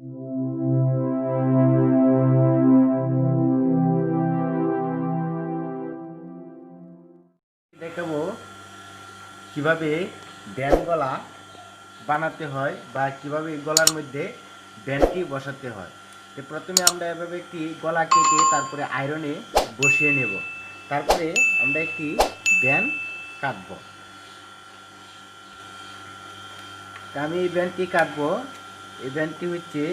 দেখাবো কিভাবে ব্যান্ড গলা বানাতে হয় বা কিভাবে গলার মধ্যে ব্যান্ডটি বসাতে হয়। তো প্রথমে আমরা এভাবে একটি গলা কেটে তারপরে আয়রনে বসিয়ে নেব, তারপরে আমরা একটি ব্যান্ড কাটবো। আমি এই ব্যান্ডটি কাটবো। এই ব্যান্ডটি হচ্ছে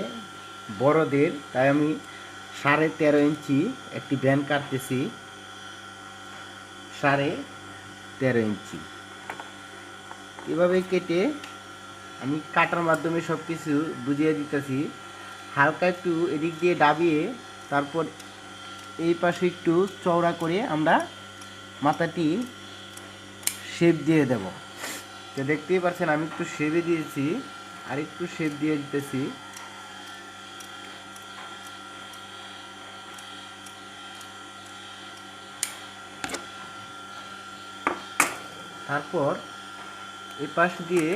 বড়দের, তাই আমি 13.5 ইঞ্চি একটি ব্যান্ড কাটতেছি। 13.5 ইঞ্চি এভাবে কেটে আমি কাটার মাধ্যমে সব কিছু বুঝিয়ে দিতেছি। হালকা একটু এদিক দিয়ে ডাবিয়ে তারপর এই পাশে একটু চওড়া করে আমরা মাথাটি শেপ দিয়ে দেব। তো দেখতেই পাচ্ছেন আমি একটু শেপে দিয়েছি, আর একটু শেপ দিয়ে দিতেছি। তারপর এই পাশ দিয়ে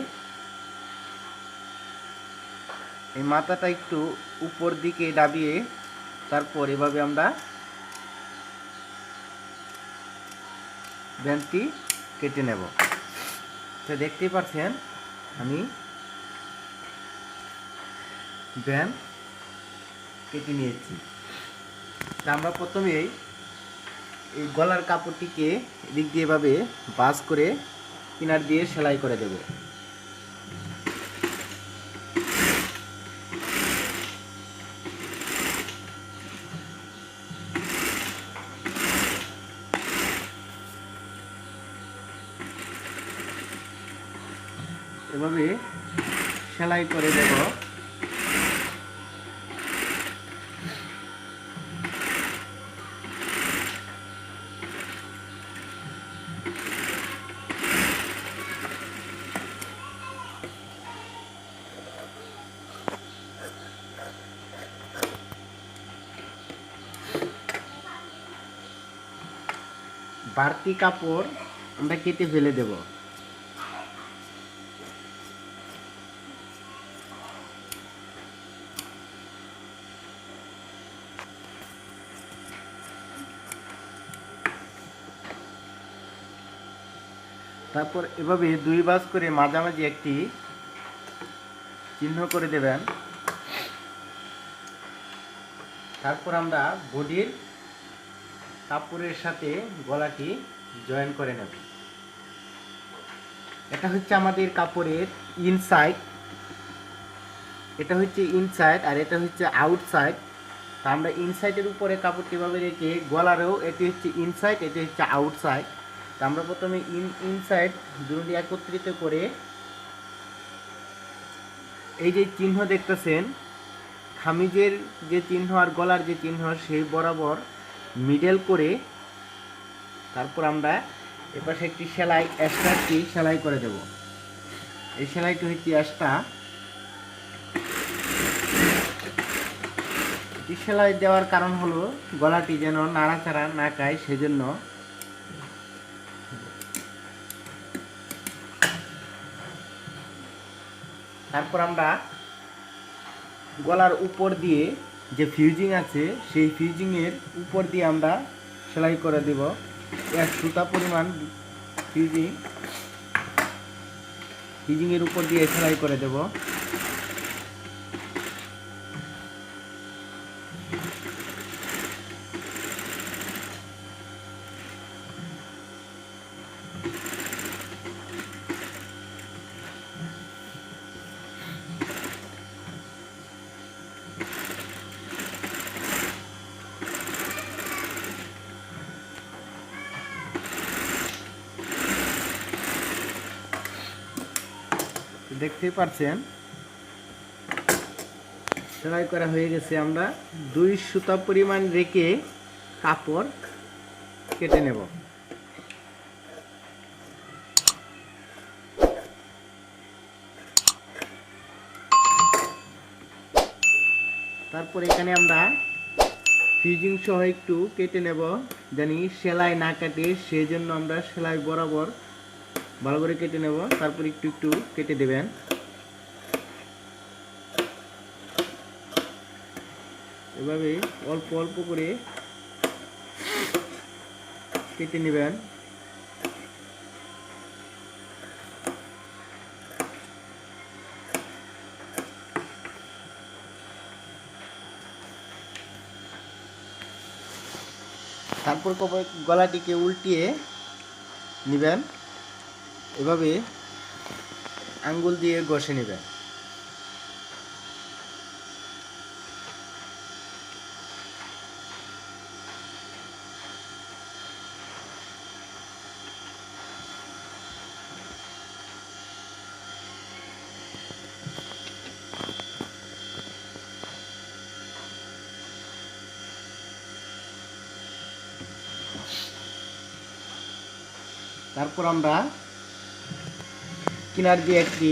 এই মাথাটা একটু উপর দিকে ডাবিয়ে তারপর এভাবে আমরা ব্যান্ডটি কেটে নেব। তো দেখতেই পাচ্ছেন আমি ব্যান্ড কেটে নিয়েছি। তা আমরা প্রথমেই এই গলার কাপড়টিকে এদিক দিয়ে এভাবে ভাঁজ করে কিনার দিয়ে সেলাই করে দেব। এভাবে সেলাই করে দেব। বাড়তি কাপড় আমরা কেটে ফেলে দেব। তারপর এভাবে দুই ভাঁজ করে মাঝামাঝি একটি চিহ্ন করে দেবেন। তারপর আমরা বডির কাপড়ের সাথে গলাটি জয়েন করে নেব। এটা হচ্ছে আমাদের কাপড়ের ইনসাইড, এটা হচ্ছে ইনসাইড আর এটা হচ্ছে আউটসাইড। তা আমরা ইনসাইডের উপরে কাপড়টি ভাবে রেখে গলারও এটি হচ্ছে ইনসাইড, এটি হচ্ছে আউটসাইড। তা আমরা প্রথমে ইনসাইড দুটি একত্রিত করে এই যে চিহ্ন দেখতেছেন, খামিজের যে চিহ্ন আর গলার যে চিহ্ন সেই বরাবর মিডল করে তারপর আমরা এপাশে একটি সেলাই এক্সট্রাটি সেলাই করে দেব। এই সেলাইটি হচ্ছে এক্সট্রা। এই সেলাই দেওয়ার কারণ হলো গলাটি যেন নাড়াচাড়া না খায়, সেজন্য। তারপর আমরা গলার উপর দিয়ে যে ফিউজিং আছে সেই ফিউজিংয়ের উপর দিয়ে আমরা সেলাই করে দেব। 1 সুতা পরিমাণ ফিউজিংয়ের উপর দিয়ে সেলাই করে দেব। দেখতেই পাচ্ছেন সেলাই করা হয়ে গেছে। আমরা 2 সুতা পরিমাণ রেখে কাপড় কেটে নেব। তারপর এখানে আমরা ফিউজিং সহ একটু কেটে নেব, জানি সেলাই না কাটে, সেই জন্য আমরা সেলাই বরাবর ভালো করে কেটে নেব। তারপর একটু একটু কেটে দেবেন। এভাবে অল্প অল্প করে কেটে নেবেন। তারপর গলাটিকে উল্টিয়ে নেবেন, এভাবে আঙ্গুল দিয়ে ঘষে নেবেন। তারপর আমরা কিনার দিয়ে একটি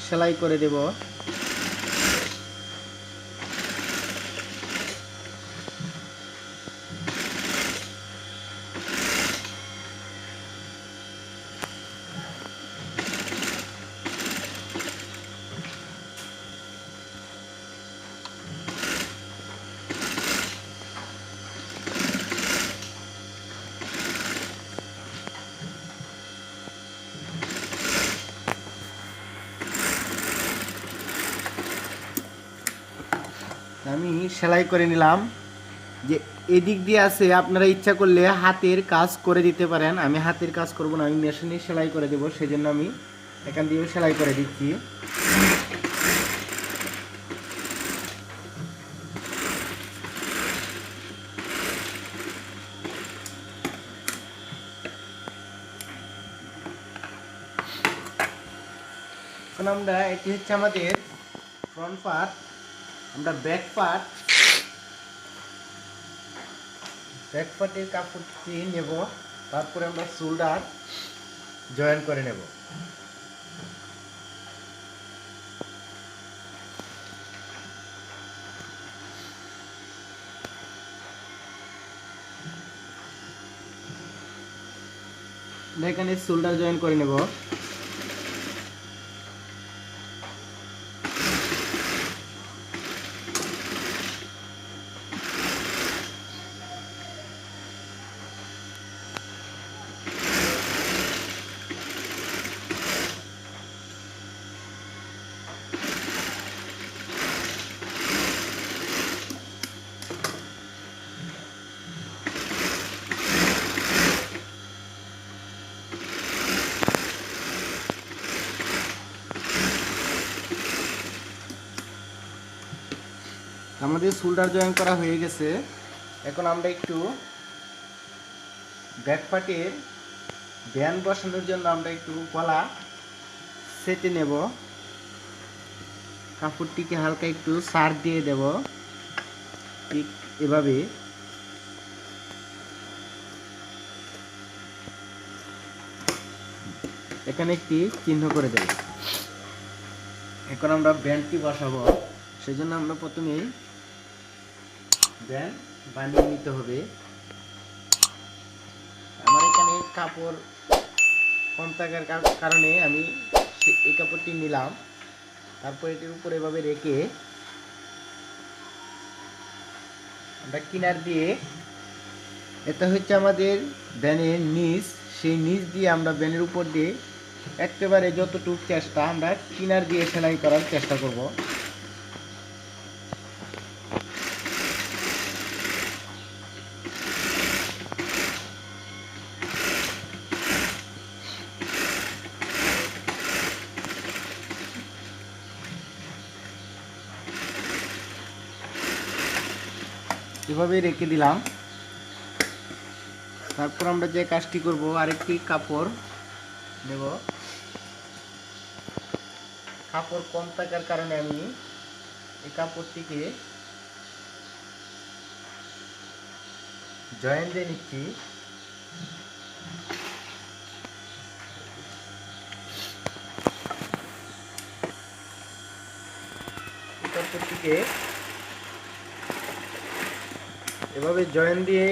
সেলাই করে দেব। আমি সেলাই করে নিলাম। যে এদিক দিয়ে আছে, আপনারা ইচ্ছা করলে হাতের কাজ করে দিতে পারেন। আমি হাতের কাজ করব না, আমি মেশিনে সেলাই করে দেব, সেজন্য আমি এখান দিয়েও সেলাই করে দিচ্ছি। এখন আমরা এটি হচ্ছে আমাদের ফ্রন্ট পার্ট। আমরা ব্যাক পার্টের কাপড়টি নেব, তারপরে আমরা শোল্ডার জয়েন করে নেব। এখানে শোল্ডার জয়েন করে নেব। আমাদের শোল্ডার জয়েন করা হয়ে গেছে। এখন আমরা একটু ব্যাক পার্টের ব্যান্ড বসানোর জন্য আমরা একটু গলা সেটে নেব। কাপড়টিকে হালকা একটু সার দিয়ে দেব, ঠিক এভাবে। এখানে একটি চিহ্ন করে দেব। এখন আমরা ব্যান্ডটি বসাবো, সেজন্য আমরা প্রথমেই ব্যান্ড বানিয়ে নিতে হবে। আমার এখানে কাপড় কম থাকার কারণে আমি এই কাপড়টি নিলাম। তারপর এটির উপরে এভাবে রেখে আমরা কিনার দিয়ে, এটা হচ্ছে আমাদের ব্যানের নিচ, সেই নিচ দিয়ে আমরা ব্যানের উপর দিয়ে একেবারে যতটুকু চেষ্টা আমরা কিনার দিয়ে সেলাই করার চেষ্টা করব। এভাবেই রেখে দিলাম। তারপর আমরা যে কাজটি করব, আরেকটি কাপড় নেব। কাপড় কম থাকার কারণে আমি এই কাপড়টিকে জয়েন দিয়ে নিচ্ছি। এই কাপড়টিকে এভাবে জয়েন দিয়ে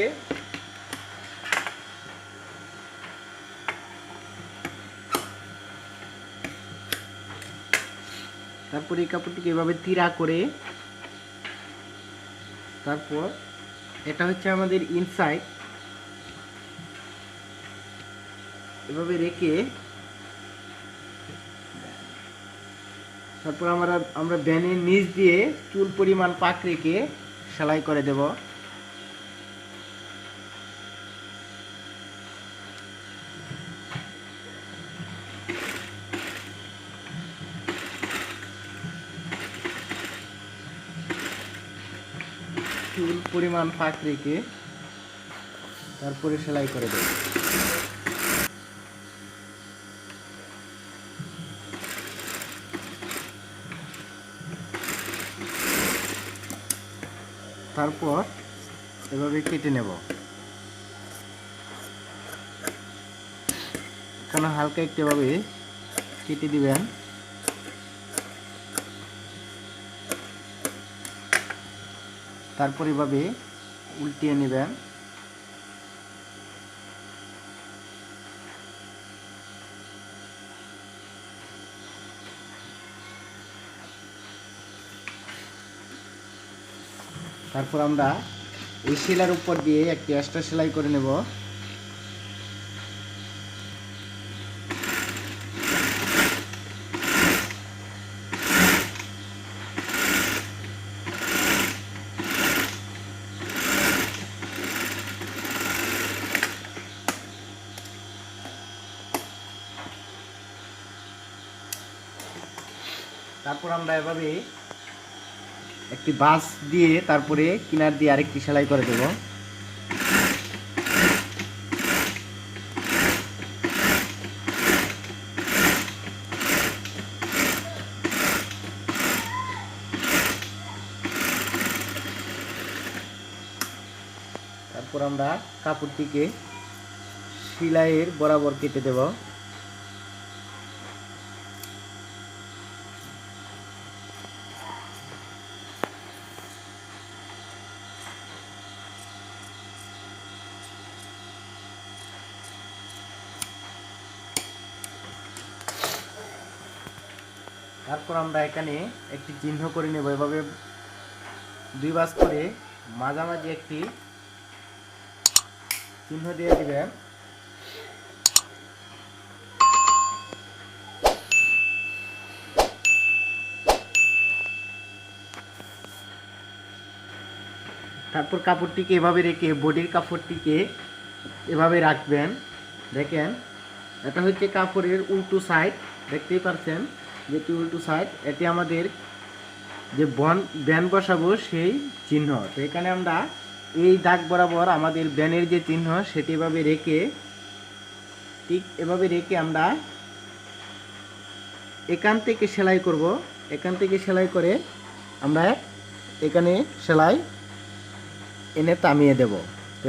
তারপরে এই কাপড়টিকে এভাবে তিরা করে তারপর এটা হচ্ছে আমাদের ইনসাইড, এভাবে রেখে তারপর আমরা ব্যানের নিচ দিয়ে চুল পরিমাণ পাক রেখে সেলাই করে দেব। চুল পরিমাণ পাক রেখে তারপরে সেলাই করে দেব। তারপর এভাবে কেটে নেব। এখানে হালকা একটু এভাবে কেটে দিবেন। তারপর এভাবে উল্টিয়ে নেবেন। তারপর আমরা এই সেলাইয়ের উপর দিয়ে একটি এক্সট্রা সেলাই করে নেব। তারপর আমরা এভাবে একটি বাঁশ দিয়ে তারপরে কিনার দিয়ে আরেকটি সেলাই করে দেব। তারপর আমরা কাপড়টিকে সেলাইয়ের বরাবর কেটে দেব। তারপর আমরা এখানে একটি চিহ্ন করে নেব। এভাবে দুই ভাঁজ করে মাঝামাঝি একটি চিহ্ন দিয়ে দিবেন। তারপর কাপড়টিকে এভাবে রেখে বডির কাপড়টিকে এভাবে রাখবেন। দেখেন, এটা হচ্ছে কাপড়ের উল্টো সাইড, দেখতেই পাচ্ছেন যেটি উল্টো সাইড। এটি আমাদের যে ব্যান বসাবো সেই চিহ্ন। তো এখানে আমরা এই দাগ বরাবর আমাদের ব্যানের যে চিহ্ন সেটি এভাবে রেখে, ঠিক এভাবে রেখে আমরা এখান থেকে সেলাই করব। এখান থেকে সেলাই করে আমরা এখানে সেলাই এনে থামিয়ে দেব।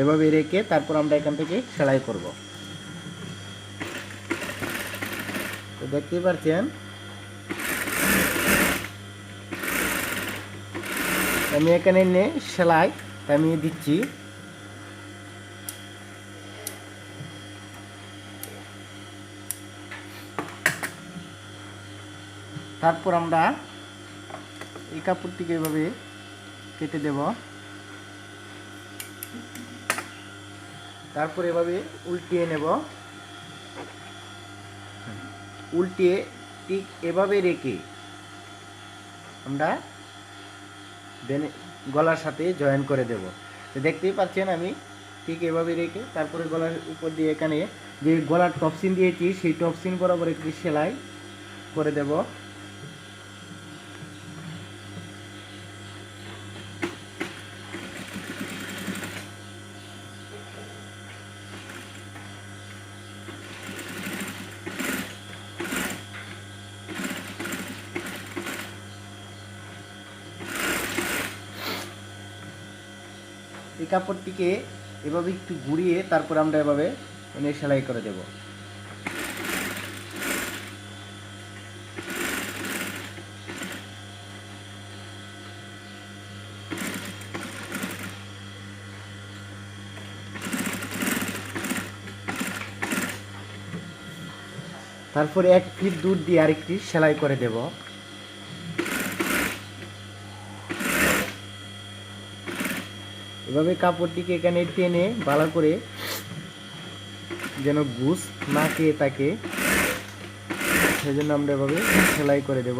এভাবে রেখে তারপর আমরা এখান থেকে সেলাই করব। তো দেখতেই পাচ্ছেন আমি এখানে এনে সেলাই থামিয়ে দিচ্ছি। তারপর আমরা এই কাপড়টিকে এভাবে কেটে দেব। তারপর এভাবে উল্টিয়ে নেব। উল্টিয়ে ঠিক এভাবে রেখে আমরা গলার সাথে জয়েন করে দেব। তো দেখতেই পাচ্ছেন আমি ঠিক এভাবে রেখে তারপরে গলার উপর দিয়ে এখানে যে গলার টপসিন দিয়েছি সেই টপসিন বরাবর একটি সেলাই করে দেব। এই কাপড়টিকে এভাবে একটু ঘুরিয়ে তারপর আমরা এভাবে এনে সেলাই করে দেব। তারপরে 1 ফিট দূর দিয়ে আরেকটি সেলাই করে দেব। এভাবে কাপড়টিকে এখানে টেনে ভালো করে যেন গুছ না খেয়ে থাকে, সেজন্য আমরা এভাবে সেলাই করে দেব।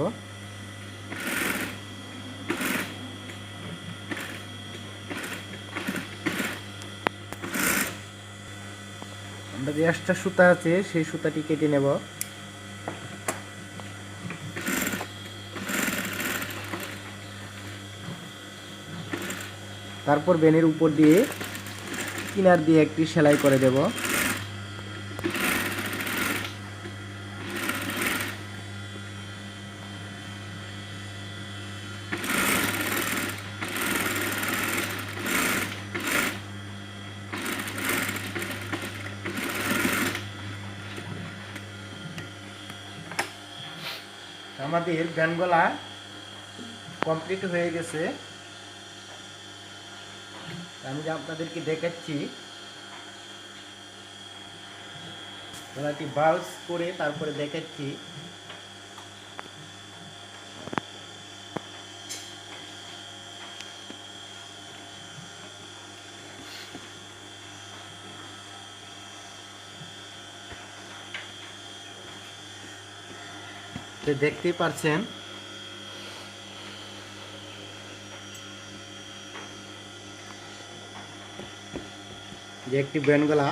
আমরা যে এক্সট্রা সুতা আছে সেই সুতাটি কেটে নেব। তারপর বেনের উপর দিয়ে কিনার দিয়ে একটি সেলাই করে দেব। আমাদের ব্যান্ড গলা কমপ্লিট হয়ে গেছে। আমি আপনাদেরকে দেখাচ্ছি, গলাটি বাউন্স করে তারপরে দেখাচ্ছি। দেখতেই পাচ্ছেন যে একটি ব্যান্ড গলা